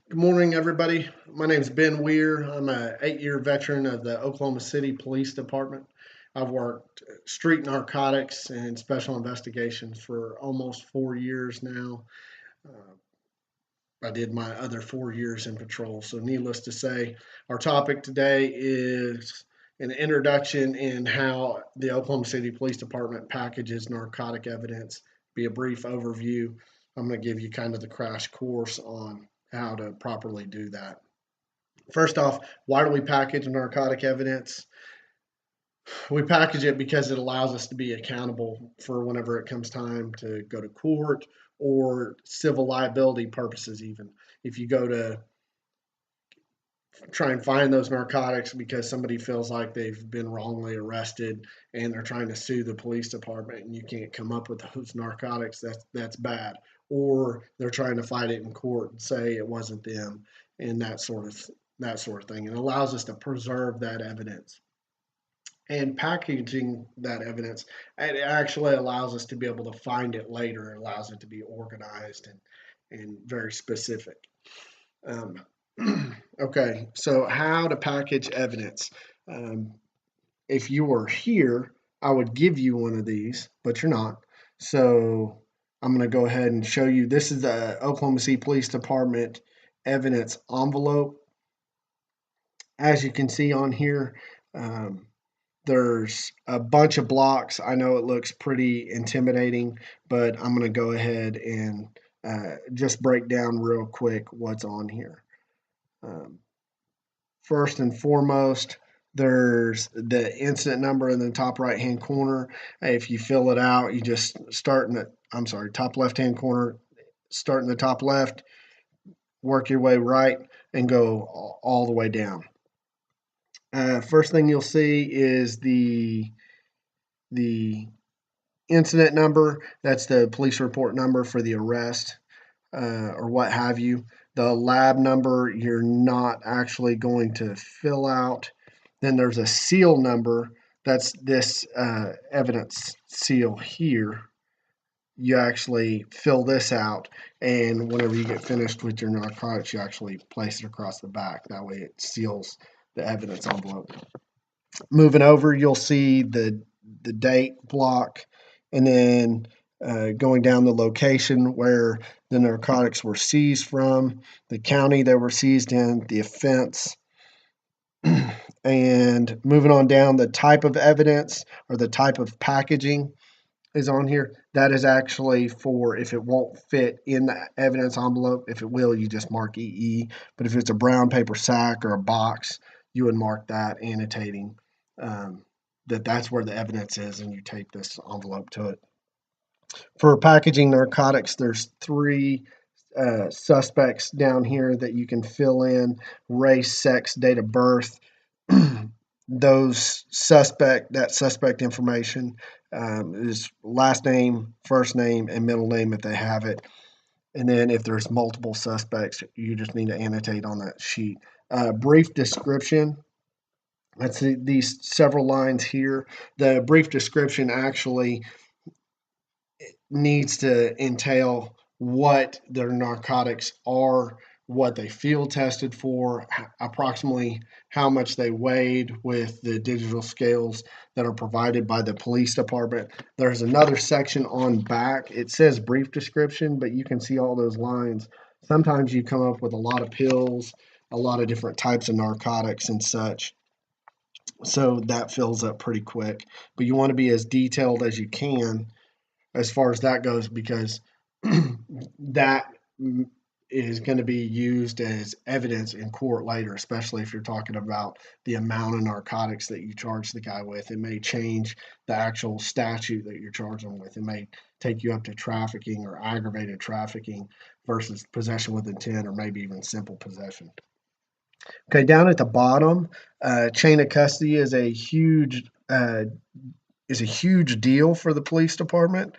Good morning, everybody. My name is Ben Weir. I'm an 8-year veteran of the Oklahoma City Police Department. I've worked street narcotics and special investigations for almost 4 years now. Uh, I did my other 4 years in patrol. So, needless to say, our topic today is an introduction in how the Oklahoma City Police Department packages narcotic evidence. Be a brief overview. I'm going to give you kind of the crash course on how to properly do that. First off, why do we package narcotic evidence? We package it because it allows us to be accountable for whenever it comes time to go to court or civil liability purposes, even. If you go to try and find those narcotics because somebody feels like they've been wrongly arrested and they're trying to sue the police department and you can't come up with those narcotics, that's bad. Or they're trying to fight it in court and say it wasn't them and that sort of thing. It allows us to preserve that evidence. And packaging that evidence, it actually allows us to be able to find it later. It allows it to be organized and very specific. Um, okay, so how to package evidence. Um, if you were here, I would give you one of these, but you're not. So I'm going to go ahead and show you. This is the Oklahoma City Police Department evidence envelope. As you can see on here, um, there's a bunch of blocks. I know it looks pretty intimidating, but I'm going to go ahead and just break down real quick what's on here. Um, First and foremost, there's the incident number in the top right hand corner. If you fill it out, you just start in the, I'm sorry, top left hand corner, start in the top left, work your way right, and go all the way down. First thing you'll see is the incident number. That's the police report number for the arrest or what have you. The lab number you're not actually going to fill out. Then there's a seal number. That's this evidence seal here. You actually fill this out, and whenever you get finished with your narcotics, you actually place it across the back. That way, it seals the evidence envelope. Moving over, you'll see the date block, and then going down the location where the narcotics were seized from, the county they were seized in, the offense, and moving on down, the type of evidence or the type of packaging is on here. That is actually for if it won't fit in the evidence envelope. If it will, you just mark EE. But if it's a brown paper sack or a box, you would mark that, annotating um, that that's where the evidence is, and you tape this envelope to it. For packaging narcotics, there's three suspects down here that you can fill in: race, sex, date of birth. That suspect information is last name, first name, and middle name if they have it. And then if there's multiple suspects, you just need to annotate on that sheet. Brief description. That's these several lines here. The brief description actually needs to entail what their narcotics are, what they field tested for, approximately how much they weighed with the digital scales that are provided by the police department. There's another section on back. It says brief description, but you can see all those lines. Sometimes you come up with a lot of pills, a lot of different types of narcotics and such. So that fills up pretty quick. But you want to be as detailed as you can as far as that goes, because that is going to be used as evidence in court later, especially if you're talking about the amount of narcotics that you charge the guy with. It may change the actual statute that you're charging them with. It may take you up to trafficking or aggravated trafficking versus possession with intent, or maybe even simple possession. Okay, down at the bottom, chain of custody is a huge deal for the police department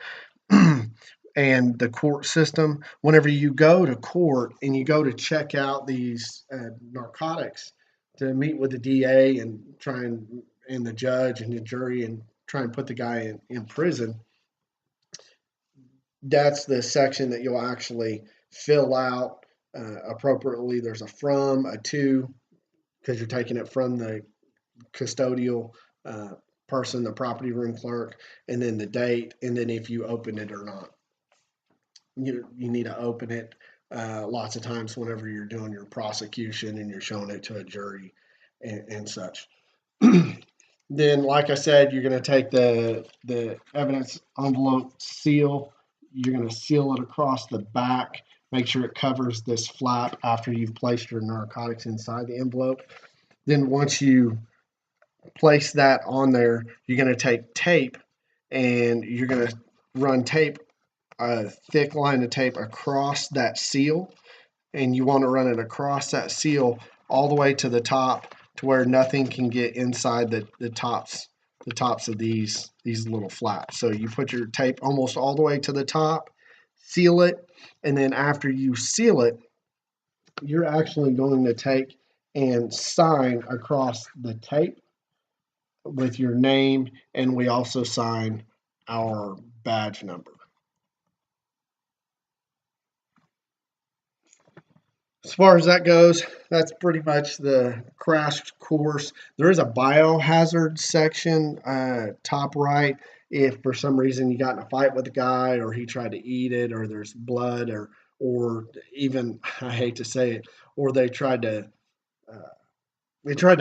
and the court system. Whenever you go to court and you go to check out these narcotics to meet with the DA and and the judge and the jury and try and put the guy in prison, that's the section that you'll actually fill out appropriately. There's a from, a to, because you're taking it from the custodial uh, person, the property room clerk, and then the date, and then if you open it or not. You need to open it lots of times whenever you're doing your prosecution and you're showing it to a jury and such. Then, like I said, you're going to take the evidence envelope seal. You're going to seal it across the back. Make sure it covers this flap after you've placed your narcotics inside the envelope. Then, once you place that on there, you're going to take tape and you're going to run tape, a thick line of tape across that seal, and you want to run it across that seal all the way to the top to where nothing can get inside the tops of these little flaps. So you put your tape almost all the way to the top, seal it, and then after you seal it, you're actually going to take and sign across the tape with your name, and we also sign our badge number. As far as that goes, that's pretty much the crash course. There is a biohazard section, top right. If for some reason you got in a fight with a guy, or he tried to eat it, or there's blood, or even I hate to say it, or uh, they tried to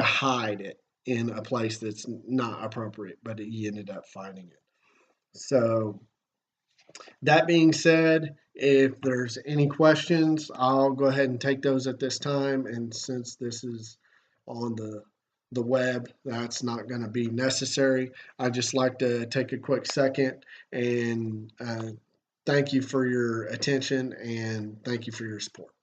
hide it in a place that's not appropriate, but he ended up finding it. So that being said, if there's any questions, I'll go ahead and take those at this time. And since this is on the web, that's not going to be necessary. I'd just like to take a quick second and thank you for your attention and thank you for your support.